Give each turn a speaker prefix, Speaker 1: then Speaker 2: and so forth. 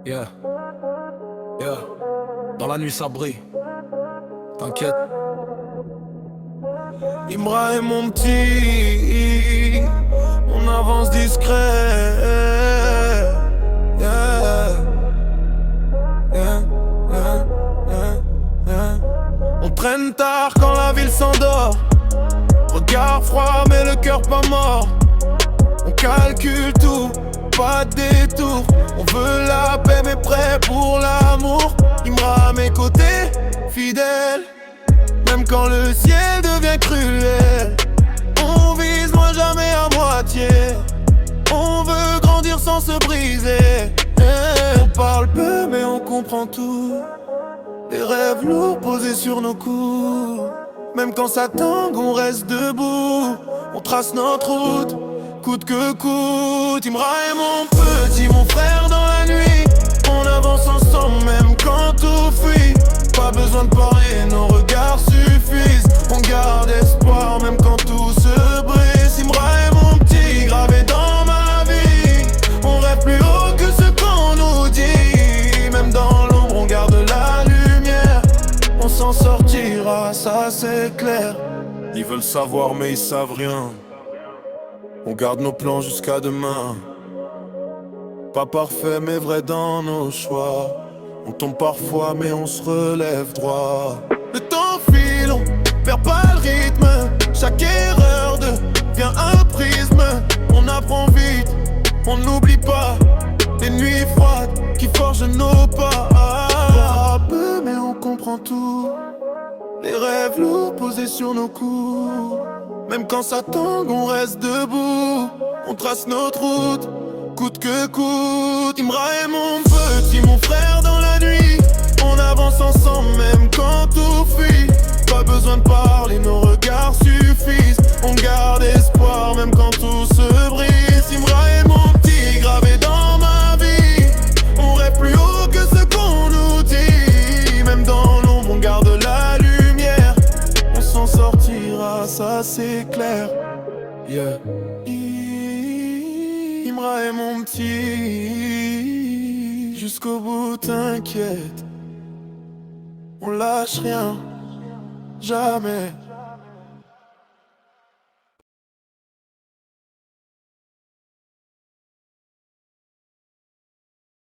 Speaker 1: Yeah, yeah. Dans la nuit ça brille. T'inquiète. Imra est mon petit. On avance discret. Yeah, yeah, yeah, yeah, yeah. On traîne tard quand la ville s'endort. Regard froid mais le cœur pas mort. On calcule tout, pas de détour. On veut la paix mais prêt pour l'amour. Imra à mes côtés, fidèle. Même quand le ciel devient cruel. On vise moi jamais à moitié. On veut grandir sans se briser. On parle peu mais on comprend tout. Des rêves lourds posés sur nos coups. Même quand ça tangue on reste debout. On trace notre route, coûte que coûte. Imra est mon petit, mon frère dans la nuit. On avance ensemble même quand tout fuit. Pas besoin de parler, nos regards suffisent. On garde espoir même quand tout se brise. Imra est mon petit, gravé dans ma vie. On rêve plus haut que ce qu'on nous dit. Même dans l'ombre on garde la lumière. On s'en sortira, ça c'est clair. Ils veulent savoir mais ils savent rien. On garde nos plans jusqu'à demain. Pas parfait mais vrai dans nos choix. On tombe parfois mais on se relève droit. Le temps file, on perd pas le rythme. Chaque erreur devient un prisme. On apprend vite, on n'oublie pas. Les nuits froides qui forgent nos pas. On peu mais on comprend tout. Les rêves lourds posés sur nos coups. Même quand ça tangue on reste debout. On trace notre route, coûte que coûte. Imra est mon petit, mon frère dans la nuit. On avance ensemble même quand tout fuit. Pas besoin de parler, nos regards suffisent. On garde espoir même quand tout se brise. Imra est mon petit, gravé dans ma vie. On rêve plus haut que ce qu'on nous dit. Même dans l'ombre on garde la lumière. On s'en sortira, ça c'est clair. Yeah. Imra est mon petit. Jusqu'au bout t'inquiète. On lâche rien, jamais.